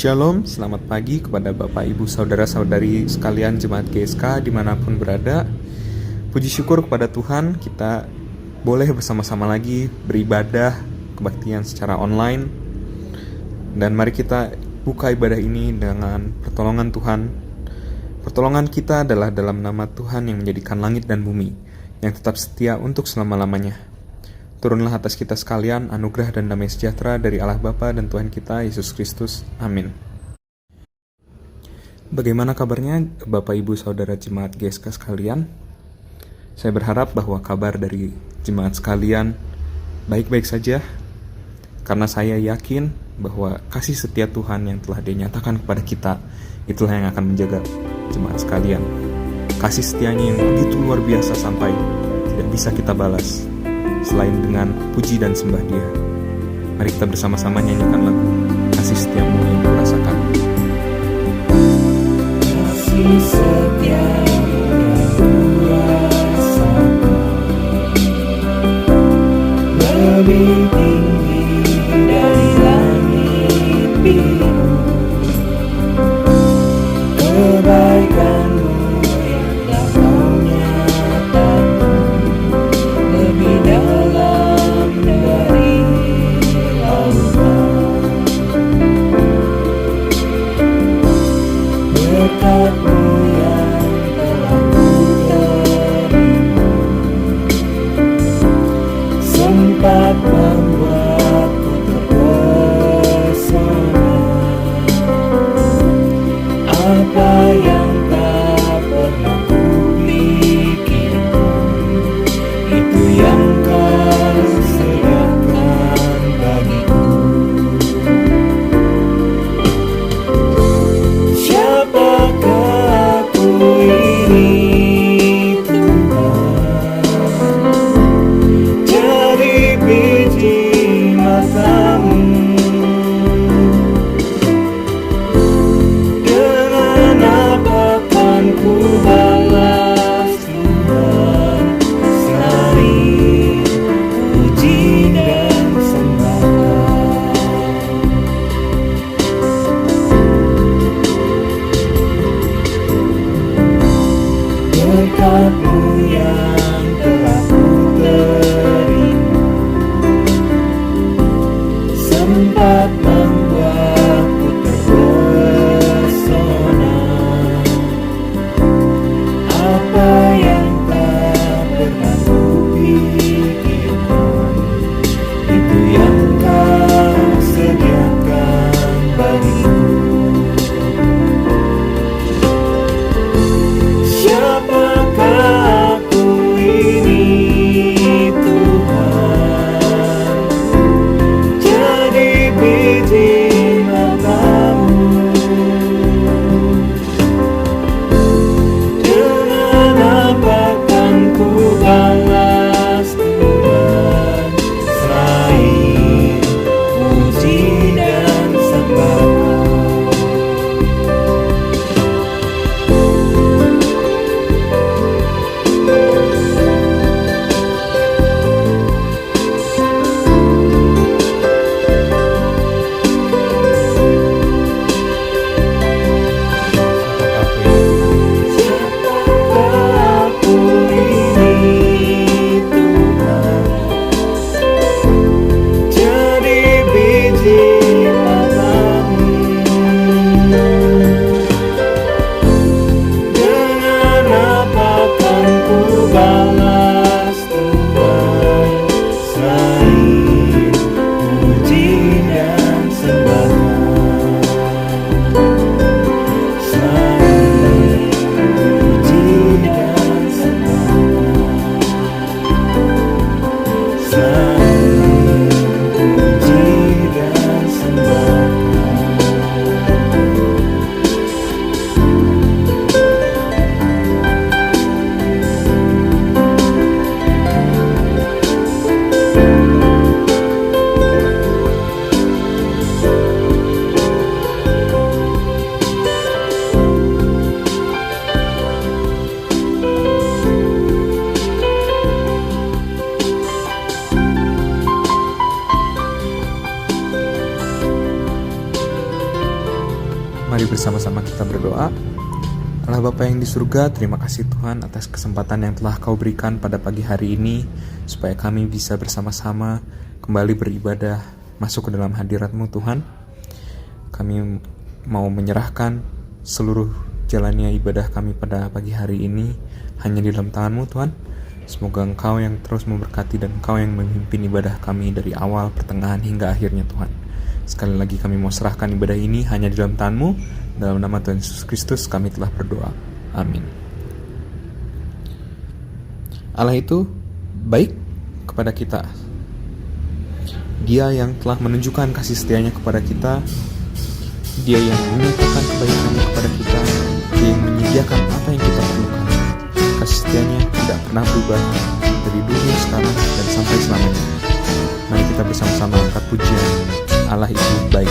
Shalom, selamat pagi kepada Bapak, Ibu, Saudara-saudari sekalian Jemaat GSK dimanapun berada. Puji syukur kepada Tuhan, kita boleh bersama-sama lagi beribadah kebaktian secara online. Dan mari kita buka ibadah ini dengan pertolongan Tuhan. Pertolongan kita adalah dalam nama Tuhan yang menjadikan langit dan bumi, yang tetap setia untuk selama-lamanya. Turunlah atas kita sekalian anugerah dan damai sejahtera dari Allah Bapa dan Tuhan kita Yesus Kristus. Amin. Bagaimana kabarnya Bapak, Ibu, Saudara Jemaat GSK sekalian? Saya berharap bahwa kabar dari jemaat sekalian baik-baik saja, karena saya yakin bahwa kasih setia Tuhan yang telah dinyatakan kepada kita, itulah yang akan menjaga jemaat sekalian. Kasih setianya yang begitu luar biasa sampai tidak bisa kita balas selain dengan puji dan sembah Dia. Mari kita bersama-sama nyanyikan lagu Kasih Setiamu yang kurasakan. Kasih setiamu yang kurasakan lebih tinggi dari langit biru. Kebaikanmu yang telah kau nyatakan lebih dalam dari lautan. Berkat-Mu yang telah ku terima sempat membuat bersama-sama kita berdoa. Allah Bapa yang di surga, terima kasih Tuhan atas kesempatan yang telah Kau berikan pada pagi hari ini, supaya kami bisa bersama-sama kembali beribadah, masuk ke dalam hadirat-Mu Tuhan. Kami mau menyerahkan seluruh jalannya ibadah kami pada pagi hari ini hanya di dalam tangan-Mu Tuhan. Semoga Engkau yang terus memberkati dan Engkau yang memimpin ibadah kami dari awal, pertengahan hingga akhirnya Tuhan. Sekali lagi kami mau serahkan ibadah ini hanya di dalam tangan-Mu. Dalam nama Tuhan Yesus Kristus kami telah berdoa. Amin. Allah itu baik kepada kita. Dia yang telah menunjukkan kasih setianya kepada kita. Dia yang menyatakan kebaikannya kepada kita. Dia yang menyediakan apa yang kita perlukan. Kasih setianya tidak pernah berubah dari dulu, sekarang, dan sampai selamanya. Mari kita bersama-sama angkat pujian. Allah itu baik.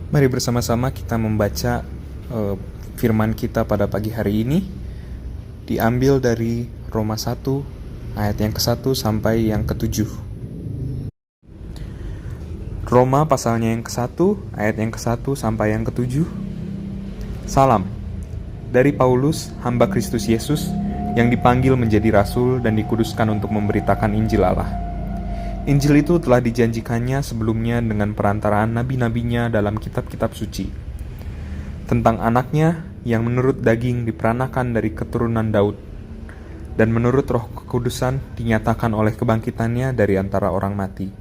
Mari bersama-sama kita membaca firman kita pada pagi hari ini, diambil dari Roma 1 ayat yang ke-1 sampai yang ke-7. Roma pasalnya yang ke-1 ayat yang ke-1 sampai yang ke-7. Salam dari Paulus, hamba Kristus Yesus, yang dipanggil menjadi rasul dan dikuduskan untuk memberitakan Injil Allah. Injil itu telah dijanjikannya sebelumnya dengan perantaraan nabi-nabinya dalam kitab-kitab suci. Tentang anaknya yang menurut daging diperanakan dari keturunan Daud, dan menurut Roh Kekudusan dinyatakan oleh kebangkitannya dari antara orang mati,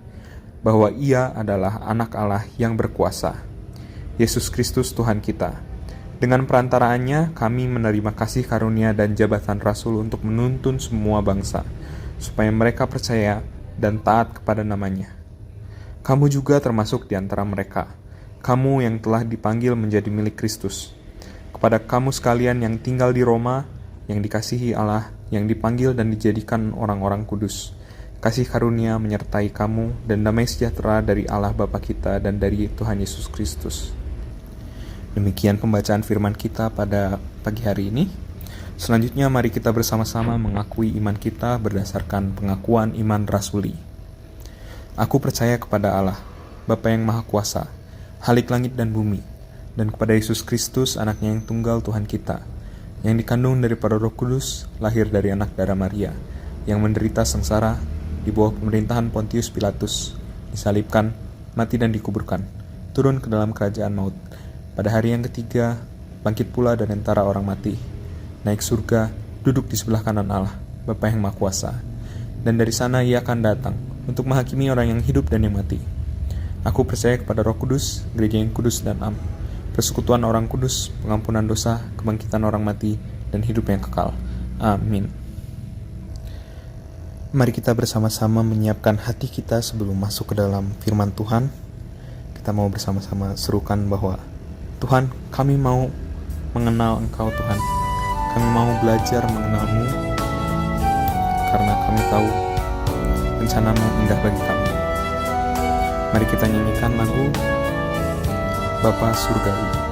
bahwa ia adalah anak Allah yang berkuasa, Yesus Kristus Tuhan kita. Dengan perantaraannya kami menerima kasih karunia dan jabatan rasul untuk menuntun semua bangsa, supaya mereka percaya dan taat kepada namanya. Kamu juga termasuk di antara mereka, kamu yang telah dipanggil menjadi milik Kristus. Kepada kamu sekalian yang tinggal di Roma, yang dikasihi Allah, yang dipanggil dan dijadikan orang-orang kudus, kasih karunia menyertai kamu dan damai sejahtera dari Allah Bapa kita dan dari Tuhan Yesus Kristus. Demikian pembacaan firman kita pada pagi hari ini. Selanjutnya mari kita bersama-sama mengakui iman kita berdasarkan pengakuan iman rasuli. Aku percaya kepada Allah, Bapa yang Maha Kuasa, Khalik langit dan bumi, dan kepada Yesus Kristus, anaknya yang tunggal Tuhan kita, yang dikandung daripada Roh Kudus, lahir dari anak darah Maria, yang menderita sengsara di bawah pemerintahan Pontius Pilatus, disalibkan, mati dan dikuburkan, turun ke dalam kerajaan maut. Pada hari yang ketiga, bangkit pula dari antara orang mati, naik surga, duduk di sebelah kanan Allah, Bapa yang Maha Kuasa. Dan dari sana ia akan datang untuk menghakimi orang yang hidup dan yang mati. Aku percaya kepada Roh Kudus, gereja yang kudus dan am, persekutuan orang kudus, pengampunan dosa, kebangkitan orang mati, dan hidup yang kekal. Amin. Mari kita bersama-sama menyiapkan hati kita sebelum masuk ke dalam firman Tuhan. Kita mau bersama-sama serukan bahwa Tuhan, kami mau mengenal Engkau Tuhan. Kami mau belajar mengenal-Mu, karena kami tahu rencana-Mu indah bagi kami. Mari kita nyanyikan lagu Bapa Surgawi.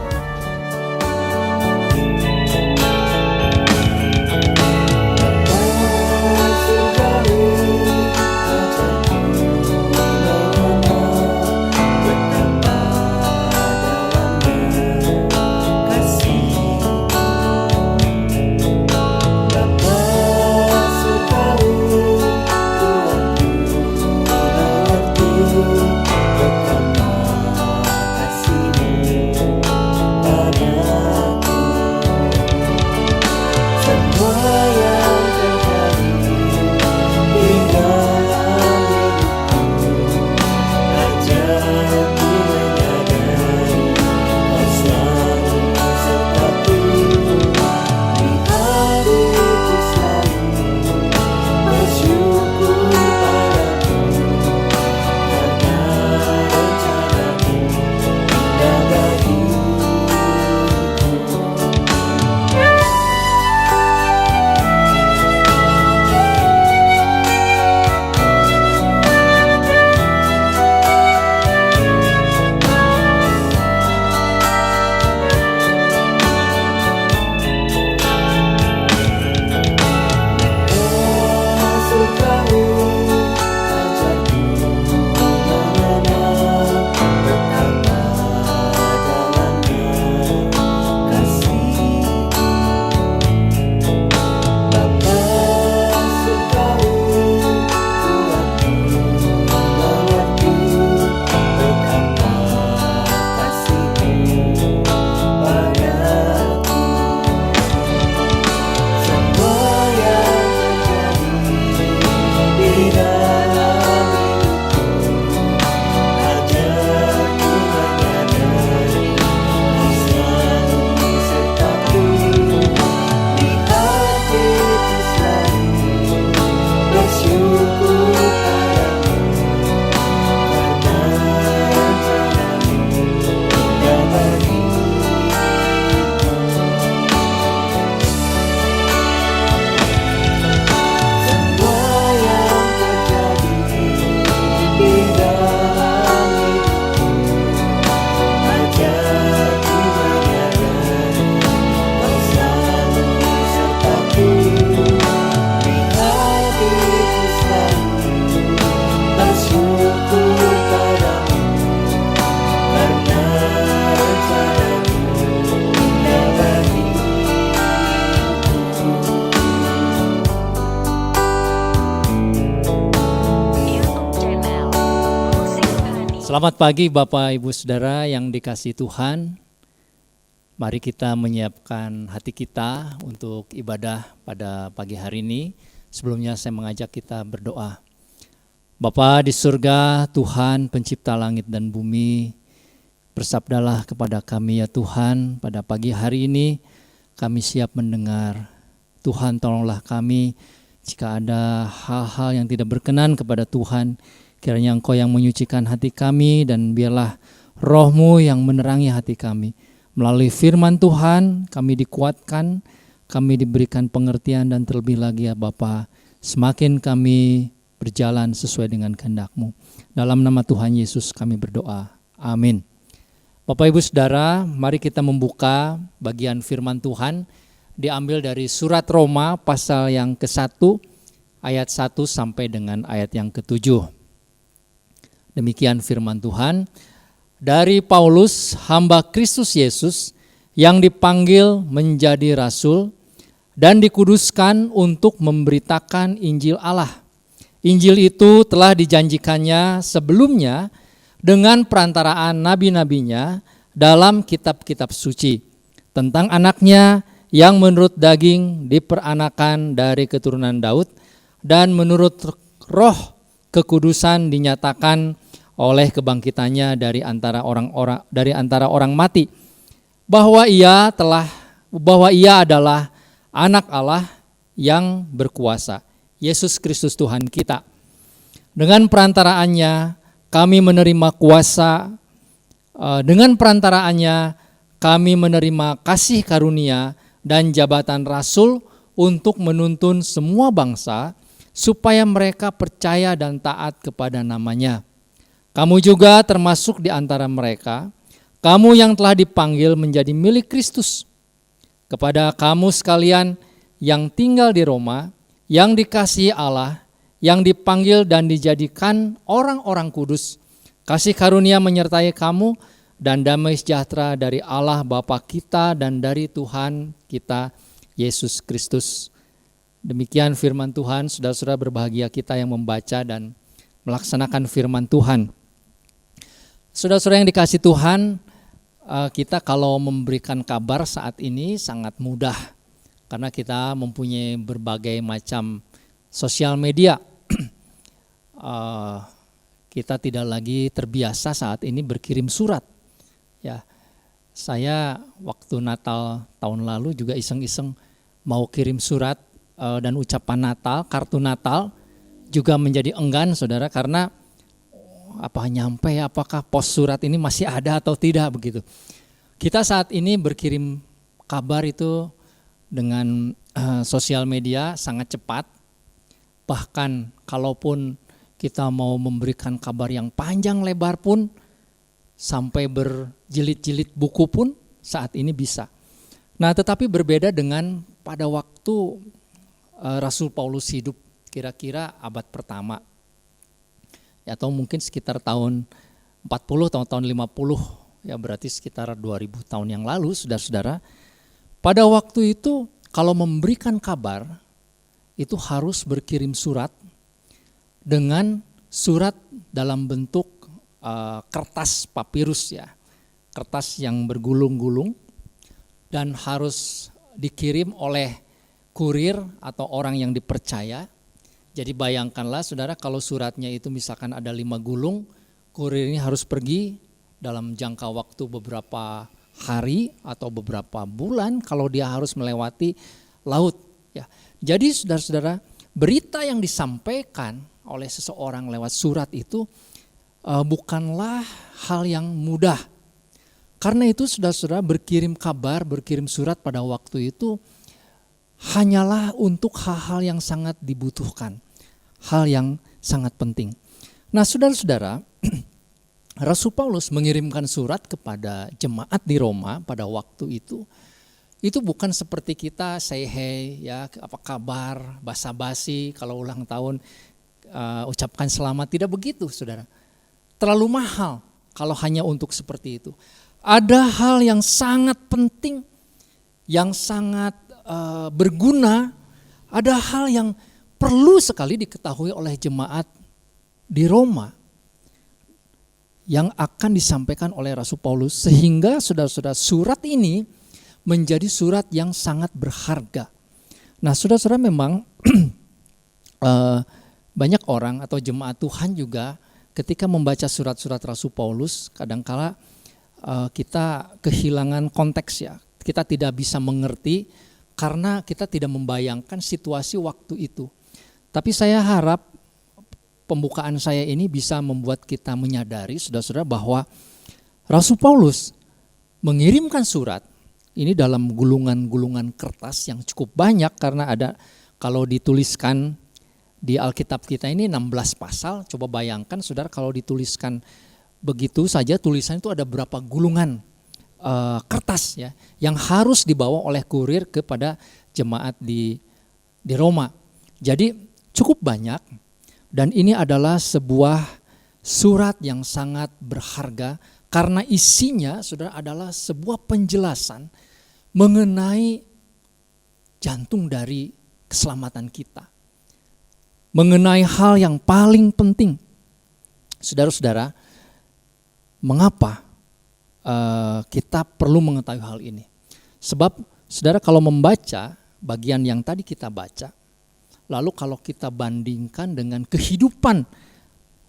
Selamat pagi Bapak Ibu Saudara yang dikasihi Tuhan. Mari kita menyiapkan hati kita untuk ibadah pada pagi hari ini. Sebelumnya saya mengajak kita berdoa. Bapa di surga, Tuhan pencipta langit dan bumi, bersabdalah kepada kami ya Tuhan, pada pagi hari ini kami siap mendengar. Tuhan tolonglah kami jika ada hal-hal yang tidak berkenan kepada Tuhan. Kiranya Engkau yang menyucikan hati kami dan biarlah Roh-Mu yang menerangi hati kami. Melalui firman Tuhan kami dikuatkan, kami diberikan pengertian dan terlebih lagi ya Bapa, semakin kami berjalan sesuai dengan kehendak-Mu. Dalam nama Tuhan Yesus kami berdoa. Amin. Bapak Ibu Saudara, mari kita membuka bagian firman Tuhan diambil dari surat Roma pasal yang ke-1 ayat 1 sampai dengan ayat yang ke-7. Demikian firman Tuhan, dari Paulus, hamba Kristus Yesus, yang dipanggil menjadi rasul dan dikuduskan untuk memberitakan Injil Allah. Injil itu telah dijanjikannya sebelumnya dengan perantaraan nabi-nabinya dalam kitab-kitab suci, tentang anaknya yang menurut daging diperanakan dari keturunan Daud dan menurut roh kekudusan dinyatakan oleh kebangkitannya dari antara orang mati, bahwa ia adalah anak Allah yang berkuasa, Yesus Kristus Tuhan kita. Dengan perantaraannya kami menerima kuasa, dengan perantaraannya kami menerima kasih karunia dan jabatan rasul untuk menuntun semua bangsa supaya mereka percaya dan taat kepada namanya. Kamu juga termasuk di antara mereka, kamu yang telah dipanggil menjadi milik Kristus. Kepada kamu sekalian yang tinggal di Roma, yang dikasihi Allah, yang dipanggil dan dijadikan orang-orang kudus, kasih karunia menyertai kamu dan damai sejahtera dari Allah Bapa kita dan dari Tuhan kita Yesus Kristus. Demikian firman Tuhan, saudara-saudara berbahagia kita yang membaca dan melaksanakan firman Tuhan. Saudara-saudara yang dikasihi Tuhan, kita kalau memberikan kabar saat ini sangat mudah karena kita mempunyai berbagai macam sosial media. Kita tidak lagi terbiasa saat ini berkirim surat. Ya, saya waktu Natal tahun lalu juga iseng-iseng mau kirim surat dan ucapan Natal, kartu Natal, juga menjadi enggan saudara karena apakah pos surat ini masih ada atau tidak begitu. Kita saat ini berkirim kabar itu dengan sosial media sangat cepat. Bahkan kalaupun kita mau memberikan kabar yang panjang lebar pun, sampai berjilid-jilid buku pun saat ini bisa. Nah, tetapi berbeda dengan pada waktu Rasul Paulus hidup, kira-kira abad pertama. Atau mungkin sekitar tahun 40 atau tahun 50, ya berarti sekitar 2000 tahun yang lalu, saudara-saudara. Pada waktu itu kalau memberikan kabar itu harus berkirim surat dengan surat dalam bentuk kertas papirus ya, kertas yang bergulung-gulung dan harus dikirim oleh kurir atau orang yang dipercaya. Jadi bayangkanlah saudara kalau suratnya itu misalkan ada 5 gulung, kurir ini harus pergi dalam jangka waktu beberapa hari atau beberapa bulan kalau dia harus melewati laut. Ya. Jadi saudara-saudara, berita yang disampaikan oleh seseorang lewat surat itu bukanlah hal yang mudah. Karena itu saudara-saudara berkirim kabar, berkirim surat pada waktu itu hanyalah untuk hal-hal yang sangat dibutuhkan. Hal yang sangat penting. Nah saudara-saudara, Rasul Paulus mengirimkan surat kepada jemaat di Roma pada waktu itu bukan seperti kita say hey ya, apa kabar, basa-basi, kalau ulang tahun ucapkan selamat, tidak begitu saudara. Terlalu mahal kalau hanya untuk seperti itu. Ada hal yang sangat penting, yang sangat berguna, ada hal yang perlu sekali diketahui oleh jemaat di Roma. yang akan disampaikan oleh Rasul Paulus, sehingga saudara-saudara surat ini menjadi surat yang sangat berharga. Nah, saudara-saudara, memang banyak orang atau jemaat Tuhan juga ketika membaca surat-surat Rasul Paulus, kadangkala kita kehilangan konteks ya. Kita tidak bisa mengerti karena kita tidak membayangkan situasi waktu itu. Tapi saya harap pembukaan saya ini bisa membuat kita menyadari, saudara-saudara, bahwa Rasul Paulus mengirimkan surat ini dalam gulungan-gulungan kertas yang cukup banyak, karena ada, kalau dituliskan di Alkitab kita ini 16 pasal, coba bayangkan saudara kalau dituliskan begitu saja, tulisan itu ada berapa gulungan kertas ya yang harus dibawa oleh kurir kepada jemaat di Roma. Jadi cukup banyak, dan ini adalah sebuah surat yang sangat berharga karena isinya saudara adalah sebuah penjelasan mengenai jantung dari keselamatan kita, mengenai hal yang paling penting. Saudara-saudara, mengapa kita perlu mengetahui hal ini? Sebab saudara kalau membaca bagian yang tadi kita baca, lalu kalau kita bandingkan dengan kehidupan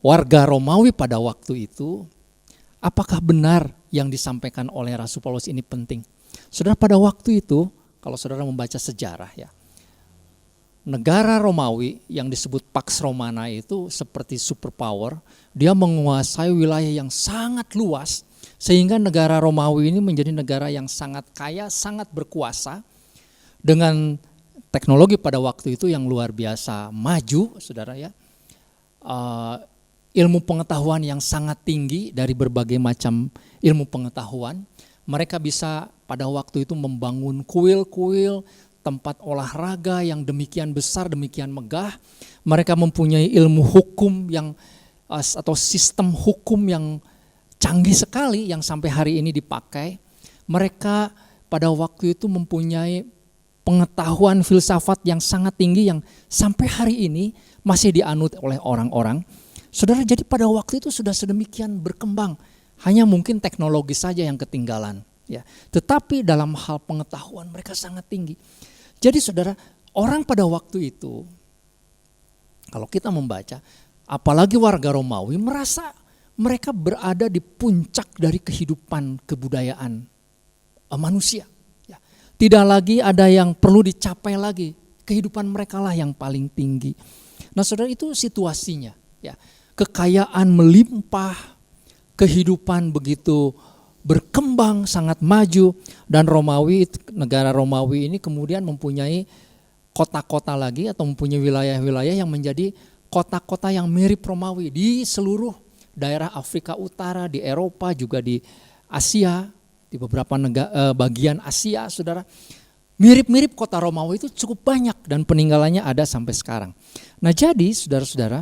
warga Romawi pada waktu itu, apakah benar yang disampaikan oleh Rasul Paulus ini penting? Saudara, pada waktu itu, kalau saudara membaca sejarah ya, negara Romawi yang disebut Pax Romana itu seperti superpower, dia menguasai wilayah yang sangat luas, sehingga negara Romawi ini menjadi negara yang sangat kaya, sangat berkuasa, dengan teknologi pada waktu itu yang luar biasa maju, saudara ya. Ilmu pengetahuan yang sangat tinggi dari berbagai macam ilmu pengetahuan. Mereka bisa pada waktu itu membangun kuil-kuil, tempat olahraga yang demikian besar, demikian megah. Mereka mempunyai ilmu hukum yang atau sistem hukum yang canggih sekali yang sampai hari ini dipakai. Mereka pada waktu itu mempunyai pengetahuan filsafat yang sangat tinggi yang sampai hari ini masih dianut oleh orang-orang. Saudara, jadi pada waktu itu sudah sedemikian berkembang, hanya mungkin teknologi saja yang ketinggalan ya. Tetapi dalam hal pengetahuan mereka sangat tinggi. Jadi saudara, orang pada waktu itu kalau kita membaca, apalagi warga Romawi, merasa mereka berada di puncak dari kehidupan kebudayaan manusia. Ya. Tidak lagi ada yang perlu dicapai lagi, kehidupan mereka lah yang paling tinggi. Nah saudara, itu situasinya. Ya. Kekayaan melimpah, kehidupan begitu berkembang, sangat maju, dan Romawi, negara Romawi ini kemudian mempunyai kota-kota lagi atau mempunyai wilayah-wilayah yang menjadi kota-kota yang mirip Romawi di seluruh daerah Afrika Utara, di Eropa, juga di Asia, di beberapa bagian Asia, saudara. Mirip-mirip kota Romawi itu cukup banyak dan peninggalannya ada sampai sekarang. Nah jadi saudara-saudara,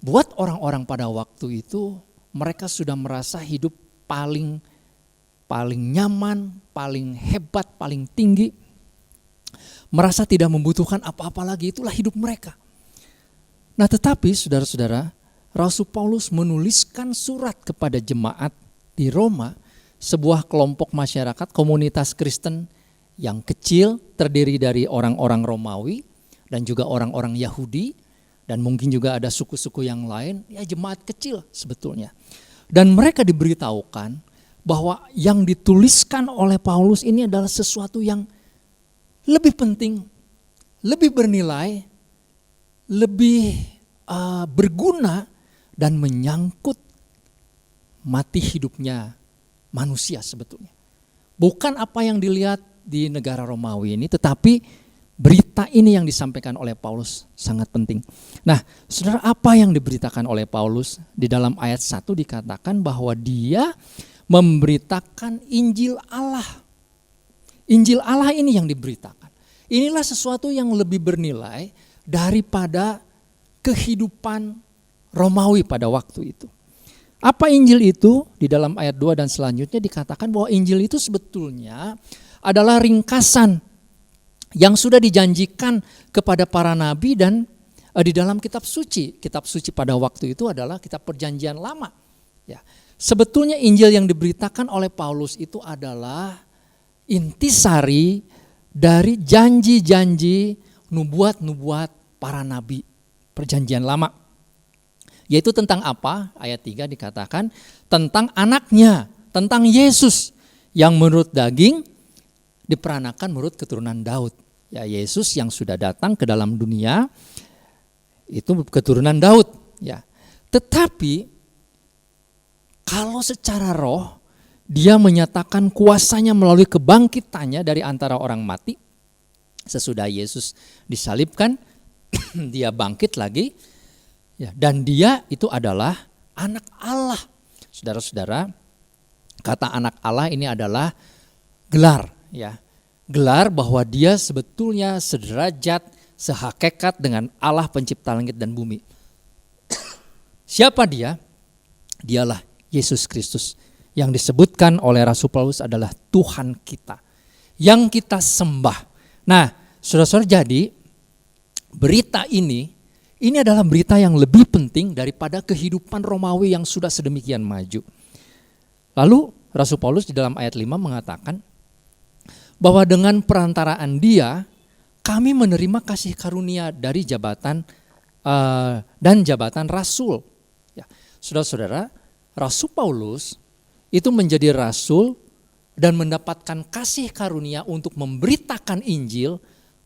buat orang-orang pada waktu itu, mereka sudah merasa hidup paling nyaman, paling hebat, paling tinggi. Merasa tidak membutuhkan apa-apa lagi, itulah hidup mereka. Nah tetapi saudara-saudara, Rasul Paulus menuliskan surat kepada jemaat di Roma, sebuah kelompok masyarakat, komunitas Kristen yang kecil, terdiri dari orang-orang Romawi dan juga orang-orang Yahudi, dan mungkin juga ada suku-suku yang lain, ya jemaat kecil sebetulnya. Dan mereka diberitahukan bahwa yang dituliskan oleh Paulus ini adalah sesuatu yang lebih penting, lebih bernilai, lebih berguna, dan menyangkut mati hidupnya manusia sebetulnya. Bukan apa yang dilihat di negara Romawi ini, tetapi berita ini yang disampaikan oleh Paulus sangat penting. Nah, saudara, apa yang diberitakan oleh Paulus? Di dalam ayat 1 dikatakan bahwa dia memberitakan Injil Allah. Injil Allah ini yang diberitakan. Inilah sesuatu yang lebih bernilai daripada kehidupan Romawi pada waktu itu. Apa Injil itu? Di dalam ayat 2 dan selanjutnya dikatakan bahwa Injil itu sebetulnya adalah ringkasan yang sudah dijanjikan kepada para nabi dan di dalam kitab suci. Kitab suci pada waktu itu adalah kitab perjanjian lama. Ya. Sebetulnya Injil yang diberitakan oleh Paulus itu adalah intisari dari janji-janji nubuat-nubuat para nabi Perjanjian Lama. Yaitu tentang apa? Ayat 3 dikatakan tentang anaknya, tentang Yesus yang menurut daging diperanakan menurut keturunan Daud. Ya, Yesus yang sudah datang ke dalam dunia itu keturunan Daud. Ya. Tetapi kalau secara roh dia menyatakan kuasanya melalui kebangkitannya dari antara orang mati. Sesudah Yesus disalibkan, dia bangkit lagi. Ya, dan dia itu adalah anak Allah. Saudara-saudara, kata anak Allah ini adalah gelar. Ya. Gelar bahwa dia sebetulnya sederajat, sehakikat dengan Allah pencipta langit dan bumi. Siapa dia? Dialah Yesus Kristus yang disebutkan oleh Rasul Paulus adalah Tuhan kita yang kita sembah. Nah, saudara-saudara, jadi berita ini adalah berita yang lebih penting daripada kehidupan Romawi yang sudah sedemikian maju. Lalu Rasul Paulus di dalam ayat 5 mengatakan bahwa dengan perantaraan dia kami menerima kasih karunia dari jabatan dan jabatan rasul. Ya, saudara-saudara, Rasul Paulus itu menjadi rasul dan mendapatkan kasih karunia untuk memberitakan Injil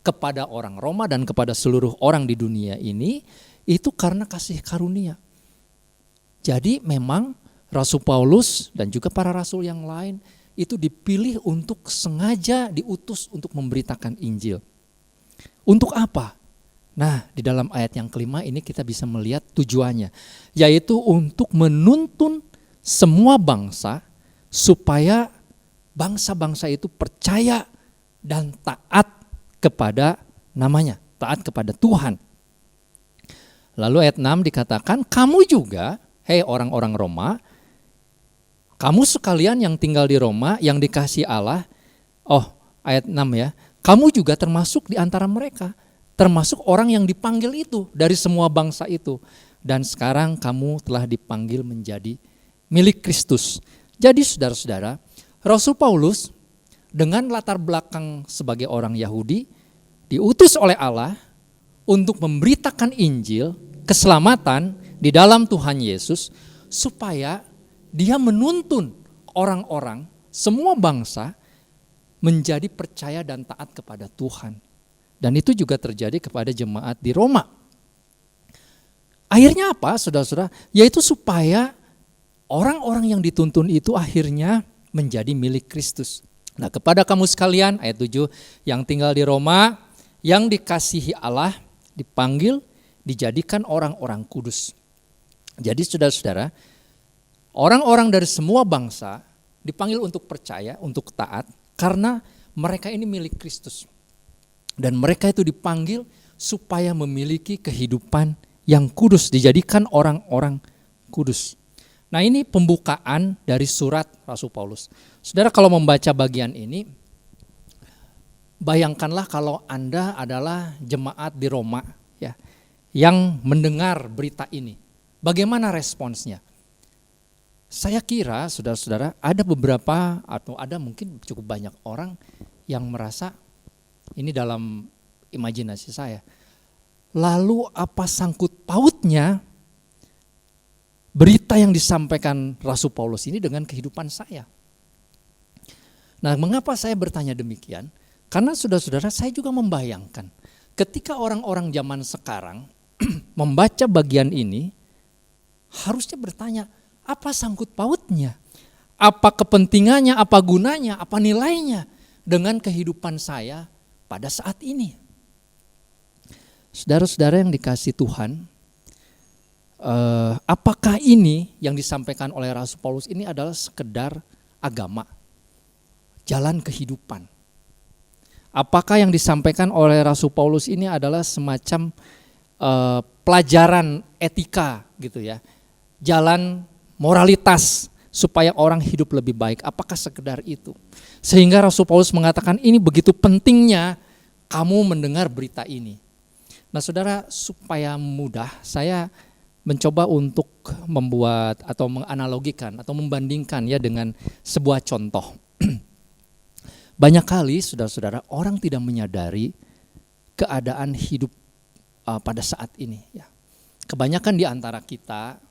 kepada orang Roma dan kepada seluruh orang di dunia ini, itu karena kasih karunia. Jadi memang Rasul Paulus dan juga para rasul yang lain itu dipilih untuk sengaja diutus untuk memberitakan Injil. Untuk apa? Nah, di dalam ayat yang kelima ini kita bisa melihat tujuannya, yaitu untuk menuntun semua bangsa supaya bangsa-bangsa itu percaya dan taat kepada namanya, taat kepada Tuhan. Lalu ayat 6 dikatakan, kamu juga, hei orang-orang Roma, kamu sekalian yang tinggal di Roma, yang dikasihi Allah, ayat 6 ya, kamu juga termasuk di antara mereka. Termasuk orang yang dipanggil itu dari semua bangsa itu. Dan sekarang kamu telah dipanggil menjadi milik Kristus. Jadi saudara-saudara, Rasul Paulus dengan latar belakang sebagai orang Yahudi diutus oleh Allah untuk memberitakan Injil, keselamatan di dalam Tuhan Yesus, supaya dia menuntun orang-orang, semua bangsa menjadi percaya dan taat kepada Tuhan. Dan itu juga terjadi kepada jemaat di Roma. Akhirnya apa, saudara-saudara? Yaitu supaya orang-orang yang dituntun itu akhirnya menjadi milik Kristus. Nah, kepada kamu sekalian, ayat 7, yang tinggal di Roma, yang dikasihi Allah, dipanggil, dijadikan orang-orang kudus. Jadi saudara-saudara, orang-orang dari semua bangsa dipanggil untuk percaya, untuk taat, karena mereka ini milik Kristus. Dan mereka itu dipanggil supaya memiliki kehidupan yang kudus, dijadikan orang-orang kudus. Nah, ini pembukaan dari surat Rasul Paulus. Saudara, kalau membaca bagian ini, bayangkanlah kalau Anda adalah jemaat di Roma ya, yang mendengar berita ini. Bagaimana responsnya? Saya kira saudara-saudara ada beberapa atau ada mungkin cukup banyak orang yang merasa, ini dalam imajinasi saya, lalu apa sangkut pautnya berita yang disampaikan Rasul Paulus ini dengan kehidupan saya? Nah, mengapa saya bertanya demikian? Karena saudara-saudara, saya juga membayangkan ketika orang-orang zaman sekarang membaca bagian ini, harusnya bertanya, apa sangkut pautnya? Apa kepentingannya, apa gunanya, apa nilainya dengan kehidupan saya pada saat ini? Saudara-saudara yang dikasihi Tuhan, apakah ini yang disampaikan oleh Rasul Paulus ini adalah sekedar agama, jalan kehidupan? Apakah yang disampaikan oleh Rasul Paulus ini adalah semacam pelajaran etika gitu ya, jalan moralitas supaya orang hidup lebih baik? Apakah sekedar itu? Sehingga Rasul Paulus mengatakan ini begitu pentingnya kamu mendengar berita ini. Nah saudara, supaya mudah saya mencoba untuk membuat atau menganalogikan atau membandingkan ya dengan sebuah contoh. Banyak kali saudara-saudara orang tidak menyadari keadaan hidup pada saat ini ya. Kebanyakan di antara kita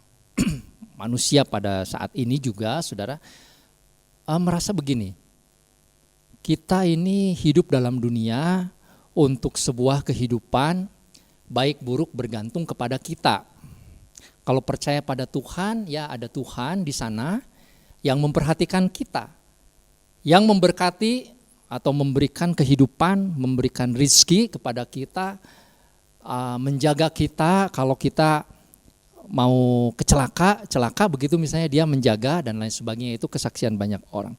manusia pada saat ini juga saudara merasa begini. Kita ini hidup dalam dunia untuk sebuah kehidupan baik buruk bergantung kepada kita. Kalau percaya pada Tuhan, ya ada Tuhan di sana yang memperhatikan kita, yang memberkati atau memberikan kehidupan, memberikan rizki kepada kita, menjaga kita kalau kita mau celaka begitu misalnya dia menjaga dan lain sebagainya. Itu kesaksian banyak orang.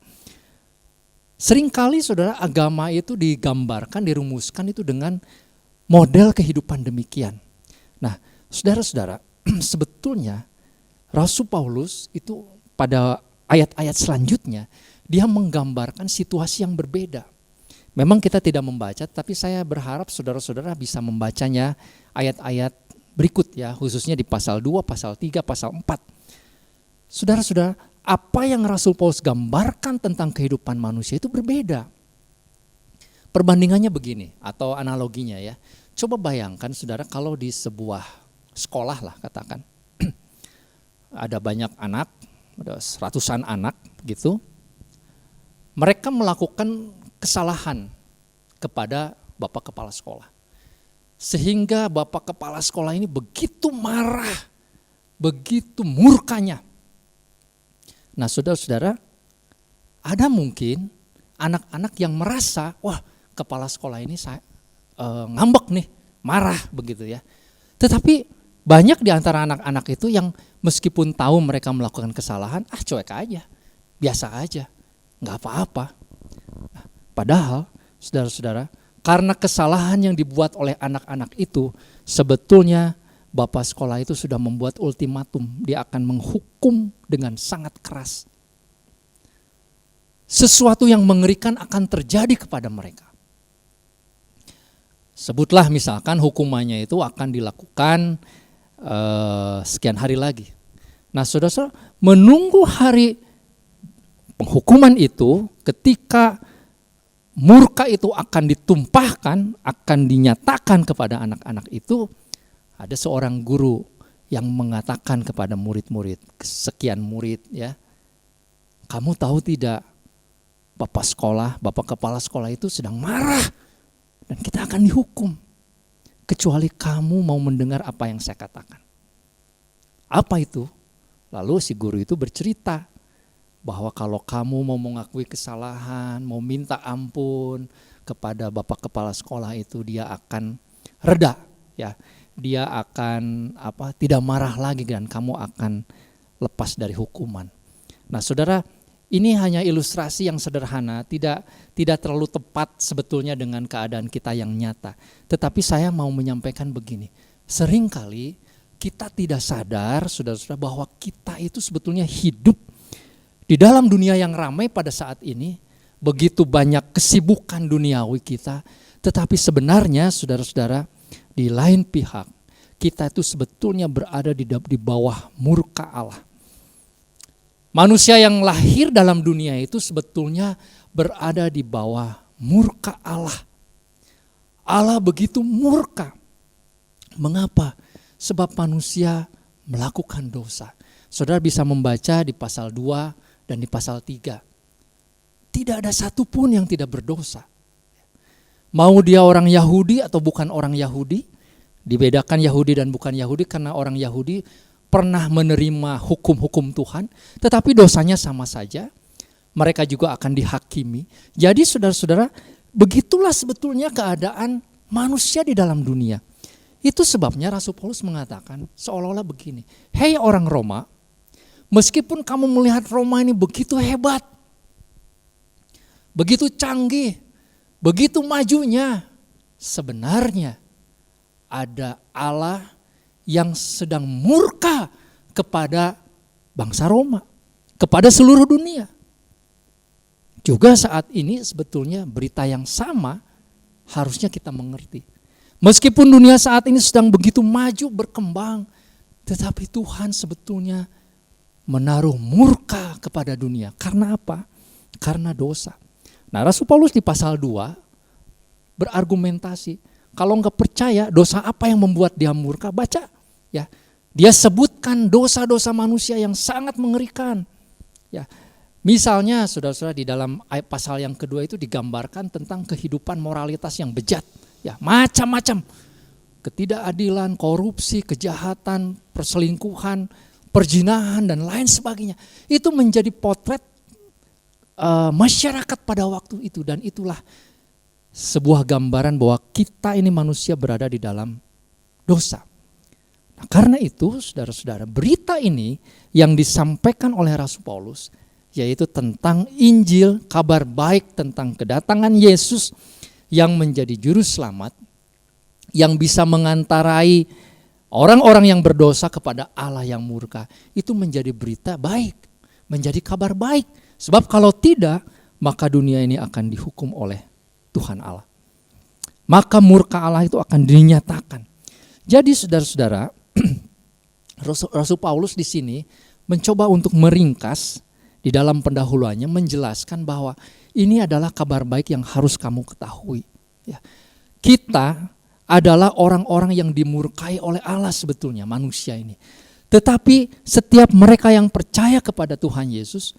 Seringkali saudara agama itu digambarkan, dirumuskan itu dengan model kehidupan demikian. Nah saudara-saudara, sebetulnya Rasul Paulus itu pada ayat-ayat selanjutnya dia menggambarkan situasi yang berbeda. Memang kita tidak membaca, tapi saya berharap saudara-saudara bisa membacanya ayat-ayat berikut ya, khususnya di pasal 2, pasal 3, pasal 4. Saudara-saudara, apa yang Rasul Paulus gambarkan tentang kehidupan manusia itu berbeda. Perbandingannya begini atau analoginya ya. Coba bayangkan saudara kalau di sebuah sekolah lah katakan. Ada banyak anak, ada ratusan anak gitu. Mereka melakukan kesalahan kepada bapak kepala sekolah. Sehingga bapak kepala sekolah ini begitu marah, begitu murkanya. Nah saudara-saudara, ada mungkin anak-anak yang merasa, wah kepala sekolah ini ngambek nih, marah begitu ya. Tetapi banyak di antara anak-anak itu yang meskipun tahu mereka melakukan kesalahan, cuek aja, biasa aja, gak apa-apa. Nah, padahal saudara-saudara, karena kesalahan yang dibuat oleh anak-anak itu, sebetulnya bapak sekolah itu sudah membuat ultimatum, dia akan menghukum dengan sangat keras. Sesuatu yang mengerikan akan terjadi kepada mereka. Sebutlah misalkan hukumannya itu akan dilakukan sekian hari lagi. Nah saudara-saudara, menunggu hari penghukuman itu, ketika murka itu akan ditumpahkan, akan dinyatakan kepada anak-anak itu, ada seorang guru yang mengatakan kepada murid-murid, sekian murid ya, kamu tahu tidak, bapak kepala sekolah itu sedang marah dan kita akan dihukum. Kecuali kamu mau mendengar apa yang saya katakan. Apa itu? Lalu si guru itu bercerita bahwa kalau kamu mau mengakui kesalahan, mau minta ampun kepada bapak kepala sekolah itu, dia akan reda ya. Dia akan tidak marah lagi dan kamu akan lepas dari hukuman. Nah saudara, ini hanya ilustrasi yang sederhana, tidak terlalu tepat sebetulnya dengan keadaan kita yang nyata. Tetapi saya mau menyampaikan begini, seringkali kita tidak sadar saudara-saudara bahwa kita itu sebetulnya hidup di dalam dunia yang ramai pada saat ini. Begitu banyak kesibukan duniawi kita, tetapi sebenarnya saudara-saudara, di lain pihak, kita itu sebetulnya berada di bawah murka Allah. Manusia yang lahir dalam dunia itu sebetulnya berada di bawah murka Allah. Allah begitu murka. Mengapa? Sebab manusia melakukan dosa. Saudara bisa membaca di pasal 2 dan di pasal 3. Tidak ada satupun yang tidak berdosa. Mau dia orang Yahudi atau bukan orang Yahudi, dibedakan Yahudi dan bukan Yahudi karena orang Yahudi pernah menerima hukum-hukum Tuhan, tetapi dosanya sama saja, mereka juga akan dihakimi. Jadi saudara-saudara, begitulah sebetulnya keadaan manusia di dalam dunia. Itu sebabnya Rasul Paulus mengatakan seolah-olah begini, hei orang Roma, meskipun kamu melihat Roma ini begitu hebat, begitu canggih, begitu majunya, sebenarnya ada Allah yang sedang murka kepada bangsa Roma, kepada seluruh dunia. Juga saat ini sebetulnya berita yang sama harusnya kita mengerti. Meskipun dunia saat ini sedang begitu maju, berkembang, Tetapi Tuhan sebetulnya menaruh murka kepada dunia. Karena apa? Karena dosa. Nah, Rasul Paulus di pasal 2 berargumentasi, kalau nggak percaya dosa apa yang membuat dia murka, baca ya. Dia sebutkan dosa-dosa manusia yang sangat mengerikan. Ya. Misalnya saudara-saudara di dalam pasal yang kedua itu digambarkan tentang kehidupan moralitas yang bejat. Ya, macam-macam. Ketidakadilan, korupsi, kejahatan, perselingkuhan, perzinahan dan lain sebagainya. Itu menjadi potret masyarakat pada waktu itu, dan itulah sebuah gambaran bahwa kita ini manusia berada di dalam dosa. Nah, karena itu saudara-saudara, berita ini yang disampaikan oleh Rasul Paulus yaitu tentang Injil, kabar baik tentang kedatangan Yesus yang menjadi juru selamat, yang bisa mengantarai orang-orang yang berdosa kepada Allah yang murka. Itu menjadi berita baik, menjadi kabar baik. Sebab kalau tidak, maka dunia ini akan dihukum oleh Tuhan Allah. Maka murka Allah itu akan dinyatakan. Jadi saudara-saudara, Rasul Paulus di sini mencoba untuk meringkas di dalam pendahuluannya, menjelaskan bahwa ini adalah kabar baik yang harus kamu ketahui. Ya. Kita adalah orang-orang yang dimurkai oleh Allah sebetulnya, manusia ini. Tetapi setiap mereka yang percaya kepada Tuhan Yesus,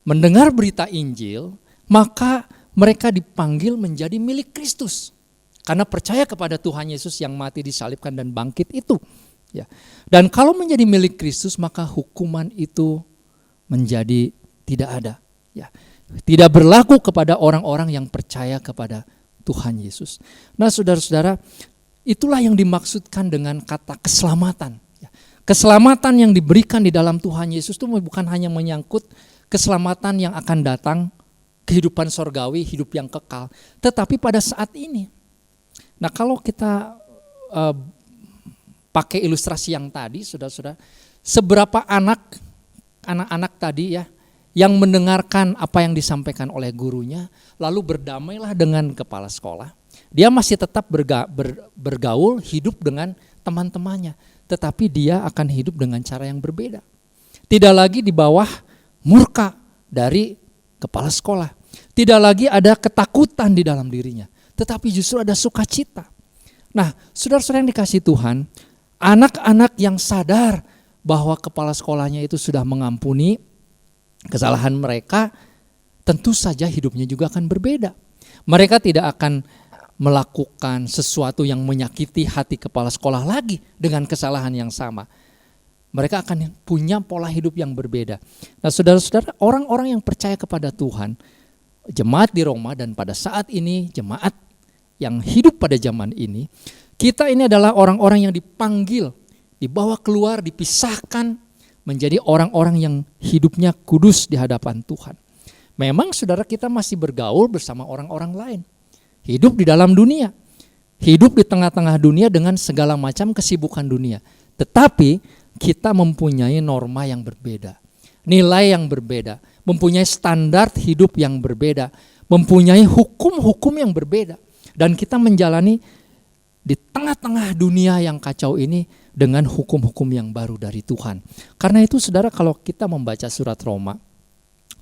mendengar berita Injil, maka mereka dipanggil menjadi milik Kristus. Karena percaya kepada Tuhan Yesus yang mati, disalibkan dan bangkit itu. Ya. Dan kalau menjadi milik Kristus, maka hukuman itu menjadi tidak ada. Ya. Tidak berlaku kepada orang-orang yang percaya kepada Tuhan Yesus. Nah saudara-saudara, itulah yang dimaksudkan dengan kata keselamatan. Keselamatan yang diberikan di dalam Tuhan Yesus itu bukan hanya menyangkut keselamatan yang akan datang, kehidupan sorgawi, hidup yang kekal. Tetapi pada saat ini. Nah kalau kita pakai ilustrasi yang tadi, saudara-saudara, seberapa anak-anak tadi ya, yang mendengarkan apa yang disampaikan oleh gurunya, lalu berdamailah dengan kepala sekolah. Dia masih tetap bergaul, hidup dengan teman-temannya, tetapi dia akan hidup dengan cara yang berbeda. Tidak lagi di bawah murka dari kepala sekolah. Tidak lagi ada ketakutan di dalam dirinya, tetapi justru ada sukacita. Nah, saudara-saudara yang dikasihi Tuhan, anak-anak yang sadar bahwa kepala sekolahnya itu sudah mengampuni kesalahan mereka, tentu saja hidupnya juga akan berbeda. Mereka tidak akan melakukan sesuatu yang menyakiti hati kepala sekolah lagi dengan kesalahan yang sama. Mereka akan punya pola hidup yang berbeda. Nah saudara-saudara, orang-orang yang percaya kepada Tuhan, jemaat di Roma dan pada saat ini jemaat yang hidup pada zaman ini, kita ini adalah orang-orang yang dipanggil, dibawa keluar, dipisahkan, menjadi orang-orang yang hidupnya kudus di hadapan Tuhan. Memang saudara, kita masih bergaul bersama orang-orang lain. Hidup di dalam dunia. Hidup di tengah-tengah dunia dengan segala macam kesibukan dunia. Tetapi kita mempunyai norma yang berbeda. Nilai yang berbeda. Mempunyai standar hidup yang berbeda. Mempunyai hukum-hukum yang berbeda. Dan kita menjalani di tengah-tengah dunia yang kacau ini dengan hukum-hukum yang baru dari Tuhan. Karena itu saudara, kalau kita membaca surat Roma,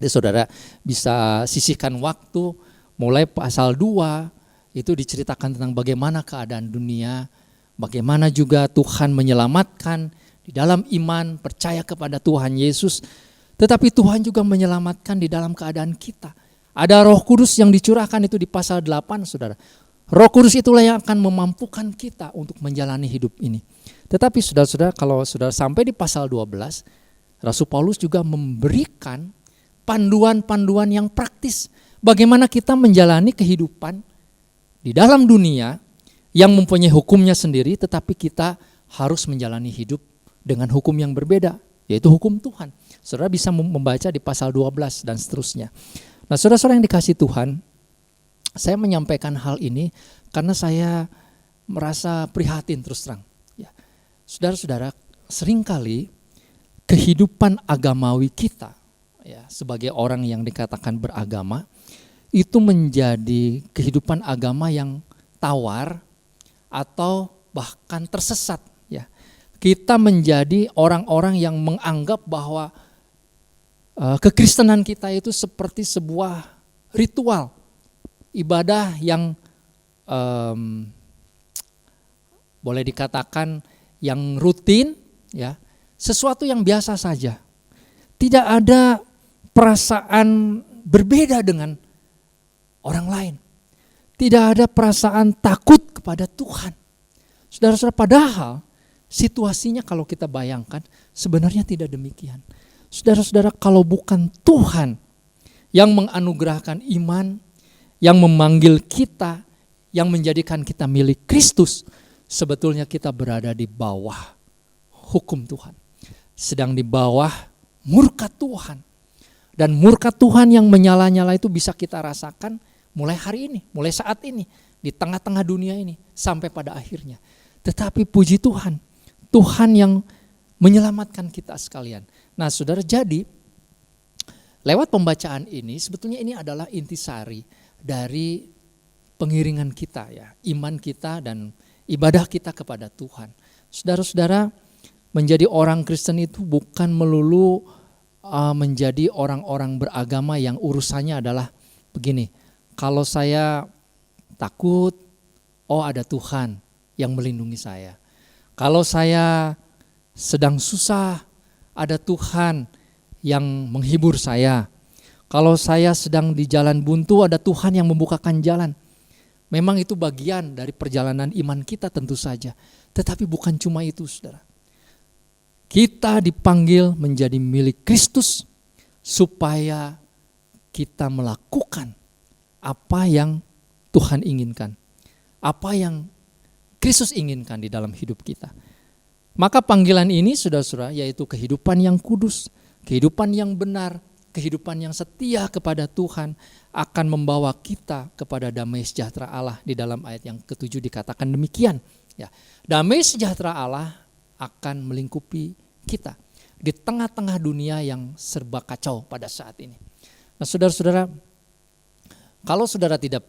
saudara bisa sisihkan waktu mulai pasal 2, itu diceritakan tentang bagaimana keadaan dunia, bagaimana juga Tuhan menyelamatkan di dalam iman, percaya kepada Tuhan Yesus. Tetapi Tuhan juga menyelamatkan di dalam keadaan kita. Ada Roh Kudus yang dicurahkan itu di pasal 8, saudara. Roh Kudus itulah yang akan memampukan kita untuk menjalani hidup ini. Tetapi saudara-saudara, kalau saudara sampai di pasal 12, Rasul Paulus juga memberikan panduan-panduan yang praktis. Bagaimana kita menjalani kehidupan di dalam dunia yang mempunyai hukumnya sendiri, tetapi kita harus menjalani hidup dengan hukum yang berbeda, yaitu hukum Tuhan. Saudara bisa membaca di pasal 12 dan seterusnya. Nah saudara-saudara yang dikasihi Tuhan, saya menyampaikan hal ini karena saya merasa prihatin terus terang. Ya. Saudara-saudara, seringkali kehidupan agamawi kita, ya, sebagai orang yang dikatakan beragama, itu menjadi kehidupan agama yang tawar atau bahkan tersesat. Ya. kita menjadi orang-orang yang menganggap bahwa kekristenan kita itu seperti sebuah ritual ibadah yang boleh dikatakan yang rutin, ya, sesuatu yang biasa saja. Tidak ada perasaan berbeda dengan orang lain. Tidak ada perasaan takut kepada Tuhan. Saudara-saudara, padahal situasinya kalau kita bayangkan sebenarnya tidak demikian. Saudara-saudara, kalau bukan Tuhan yang menganugerahkan iman, yang memanggil kita, yang menjadikan kita milik Kristus, sebetulnya kita berada di bawah hukum Tuhan. Sedang di bawah murka Tuhan. Dan murka Tuhan yang menyala-nyala itu bisa kita rasakan mulai hari ini, mulai saat ini, di tengah-tengah dunia ini, sampai pada akhirnya. Tetapi puji Tuhan, Tuhan yang menyelamatkan kita sekalian. Nah saudara, jadi lewat pembacaan ini, sebetulnya ini adalah intisari dari pengiringan kita, ya, iman kita dan ibadah kita kepada Tuhan. Saudara-saudara, menjadi orang Kristen itu bukan melulu menjadi orang-orang beragama yang urusannya adalah begini, kalau saya takut, oh ada Tuhan yang melindungi saya. Kalau saya sedang susah, ada Tuhan yang menghibur saya. Kalau saya sedang di jalan buntu, ada Tuhan yang membukakan jalan. Memang itu bagian dari perjalanan iman kita tentu saja. Tetapi bukan cuma itu, saudara. Kita dipanggil menjadi milik Kristus supaya kita melakukan apa yang Tuhan inginkan. Apa yang Kristus inginkan di dalam hidup kita. Maka panggilan ini, saudara-saudara, yaitu kehidupan yang kudus, kehidupan yang benar, kehidupan yang setia kepada Tuhan akan membawa kita kepada damai sejahtera Allah. Di dalam ayat yang ke-7 dikatakan demikian. Ya, damai sejahtera Allah akan melingkupi kita di tengah-tengah dunia yang serba kacau pada saat ini. Nah, saudara-saudara, kalau saudara tidak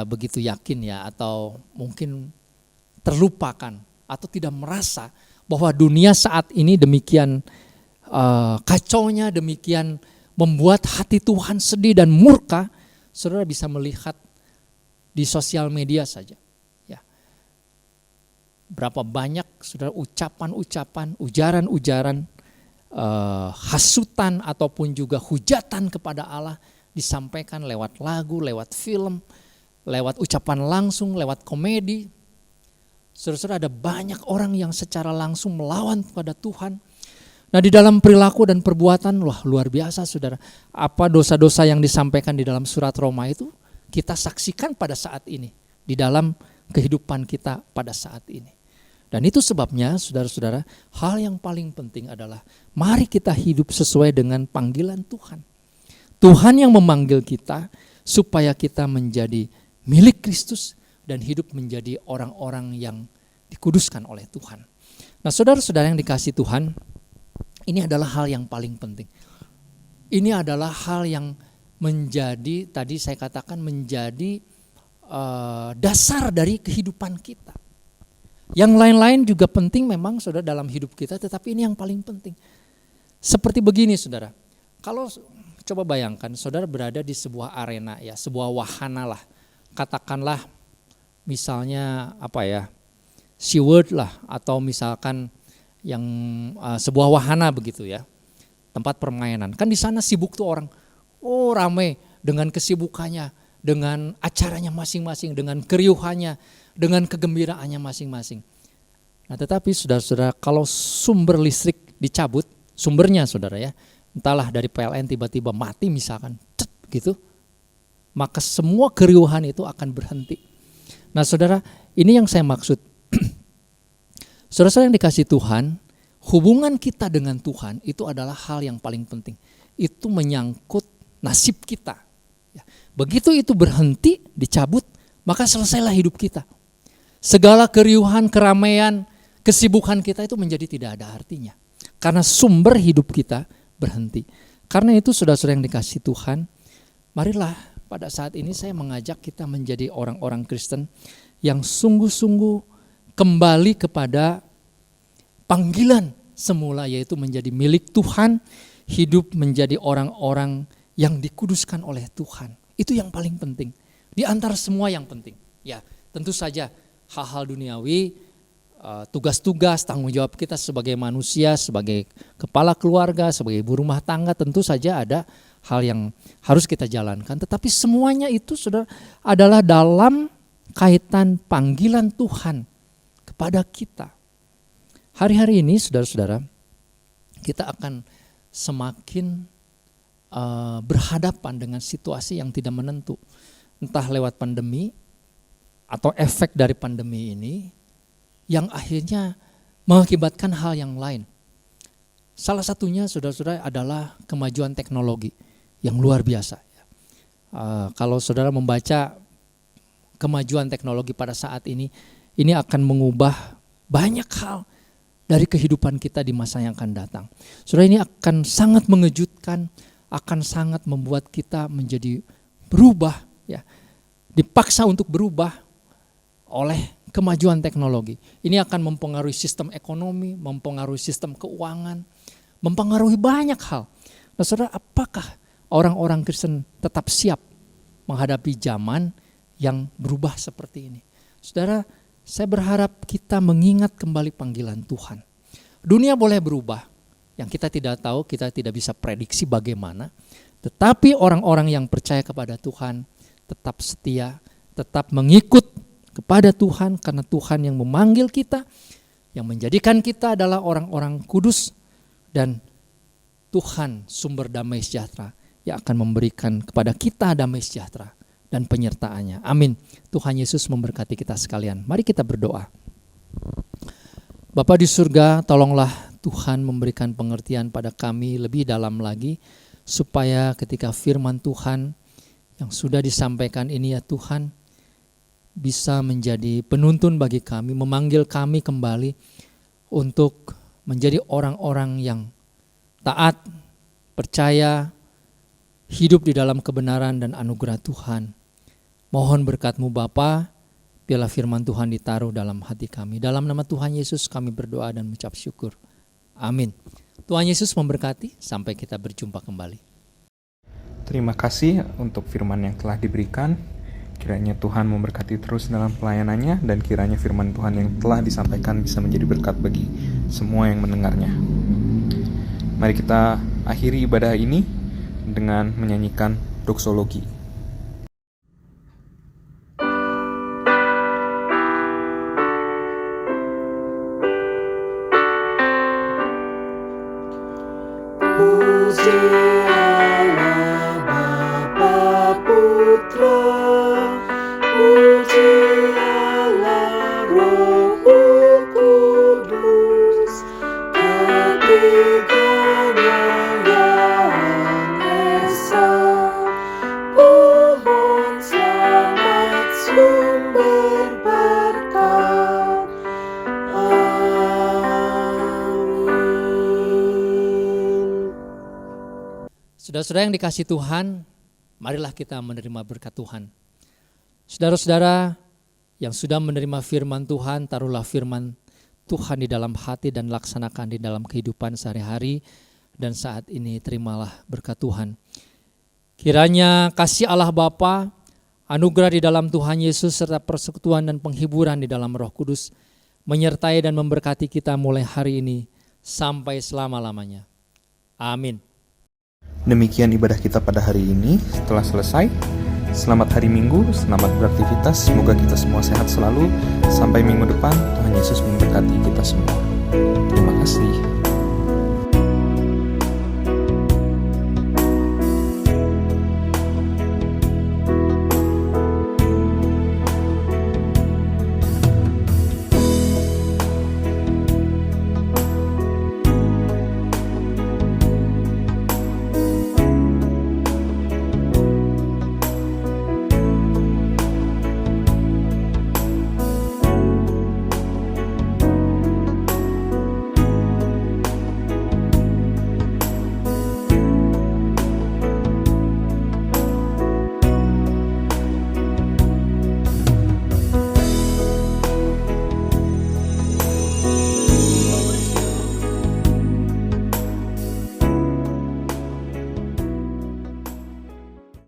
begitu yakin, ya, atau mungkin terlupakan atau tidak merasa bahwa dunia saat ini demikian kacaunya, demikian membuat hati Tuhan sedih dan murka, saudara bisa melihat di sosial media saja. Ya. Berapa banyak saudara ucapan-ucapan, ujaran-ujaran, hasutan ataupun juga hujatan kepada Allah disampaikan lewat lagu, lewat film, lewat ucapan langsung, lewat komedi. Saudara-saudara, ada banyak orang yang secara langsung melawan kepada Tuhan. Nah, di dalam perilaku dan perbuatan, wah luar biasa saudara. Apa dosa-dosa yang disampaikan di dalam surat Roma itu kita saksikan pada saat ini. Di dalam kehidupan kita pada saat ini. Dan itu sebabnya saudara-saudara, hal yang paling penting adalah mari kita hidup sesuai dengan panggilan Tuhan. Tuhan yang memanggil kita supaya kita menjadi milik Kristus dan hidup menjadi orang-orang yang dikuduskan oleh Tuhan. Nah, saudara-saudara yang dikasihi Tuhan, ini adalah hal yang paling penting. Ini adalah hal yang menjadi, tadi saya katakan menjadi dasar dari kehidupan kita. Yang lain-lain juga penting memang saudara dalam hidup kita, tetapi ini yang paling penting. Seperti begini saudara, kalau coba bayangkan saudara berada di sebuah arena, ya, sebuah wahana lah. Katakanlah misalnya apa ya, SeaWorld lah, atau misalkan yang sebuah wahana begitu ya, tempat permainan. Kan di sana sibuk tuh orang, oh ramai dengan kesibukannya, dengan acaranya masing-masing, dengan keriuhannya, dengan kegembiraannya masing-masing. Nah, tetapi saudara-saudara, kalau sumber listrik dicabut, sumbernya saudara ya, entahlah dari PLN tiba-tiba mati misalkan, gitu, maka semua keriuhan itu akan berhenti. Nah saudara, ini yang saya maksud. Saudara-saudara yang dikasihi Tuhan, hubungan kita dengan Tuhan itu adalah hal yang paling penting. Itu menyangkut nasib kita. Begitu itu berhenti, dicabut, maka selesailah hidup kita. Segala keriuhan, keramaian, kesibukan kita itu menjadi tidak ada artinya. Karena sumber hidup kita berhenti. Karena itu saudara-saudara yang dikasihi Tuhan, marilah pada saat ini saya mengajak kita menjadi orang-orang Kristen yang sungguh-sungguh kembali kepada panggilan semula, yaitu menjadi milik Tuhan, hidup menjadi orang-orang yang dikuduskan oleh Tuhan. Itu yang paling penting di antara semua yang penting. Ya, tentu saja hal-hal duniawi, tugas-tugas, tanggung jawab kita sebagai manusia, sebagai kepala keluarga, sebagai ibu rumah tangga, tentu saja ada hal yang harus kita jalankan. Tetapi semuanya itu sudah adalah dalam kaitan panggilan Tuhan kepada kita. Hari-hari ini saudara-saudara, kita akan semakin berhadapan dengan situasi yang tidak menentu. Entah lewat pandemi atau efek dari pandemi ini yang akhirnya mengakibatkan hal yang lain. Salah satunya saudara-saudara adalah kemajuan teknologi yang luar biasa. Kalau saudara membaca kemajuan teknologi pada saat ini akan mengubah banyak hal dari kehidupan kita di masa yang akan datang. Saudara, ini akan sangat mengejutkan, akan sangat membuat kita menjadi berubah, ya, dipaksa untuk berubah oleh kemajuan teknologi. Ini akan mempengaruhi sistem ekonomi, mempengaruhi sistem keuangan, mempengaruhi banyak hal. Nah, saudara, apakah orang-orang Kristen tetap siap menghadapi zaman yang berubah seperti ini? Saudara, saya berharap kita mengingat kembali panggilan Tuhan. Dunia boleh berubah, yang kita tidak tahu, kita tidak bisa prediksi bagaimana. Tetapi orang-orang yang percaya kepada Tuhan tetap setia, tetap mengikut kepada Tuhan, karena Tuhan yang memanggil kita, yang menjadikan kita adalah orang-orang kudus, dan Tuhan sumber damai sejahtera yang akan memberikan kepada kita damai sejahtera dan penyertaannya. Amin. Tuhan Yesus memberkati kita sekalian. Mari kita berdoa. Bapa di surga, tolonglah Tuhan memberikan pengertian pada kami lebih dalam lagi, supaya ketika firman Tuhan yang sudah disampaikan ini ya Tuhan, bisa menjadi penuntun bagi kami, memanggil kami kembali untuk menjadi orang-orang yang taat, percaya, hidup di dalam kebenaran dan anugerah Tuhan. Mohon berkat-Mu Bapa, biarlah firman Tuhan ditaruh dalam hati kami. Dalam nama Tuhan Yesus kami berdoa dan mengucap syukur. Amin. Tuhan Yesus memberkati, sampai kita berjumpa kembali. Terima kasih untuk firman yang telah diberikan. Kiranya Tuhan memberkati terus dalam pelayanannya, dan kiranya firman Tuhan yang telah disampaikan bisa menjadi berkat bagi semua yang mendengarnya. Mari kita akhiri ibadah ini dengan menyanyikan doksologi. Puji Allah Bapa Putra, puji Allah Roh Kudus, ketiganya yang esa. Pohon selamat sumber berkat. Amin. Saudara-saudara yang dikasihi Tuhan, marilah kita menerima berkat Tuhan. Saudara-saudara yang sudah menerima firman Tuhan, taruhlah firman Tuhan di dalam hati dan laksanakan di dalam kehidupan sehari-hari, dan saat ini terimalah berkat Tuhan. Kiranya kasih Allah Bapa, anugerah di dalam Tuhan Yesus, serta persekutuan dan penghiburan di dalam Roh Kudus menyertai dan memberkati kita mulai hari ini sampai selama-lamanya. Amin. Demikian ibadah kita pada hari ini telah selesai. Selamat hari Minggu, selamat beraktivitas. Semoga kita semua sehat selalu. Sampai minggu depan, Tuhan Yesus memberkati kita semua.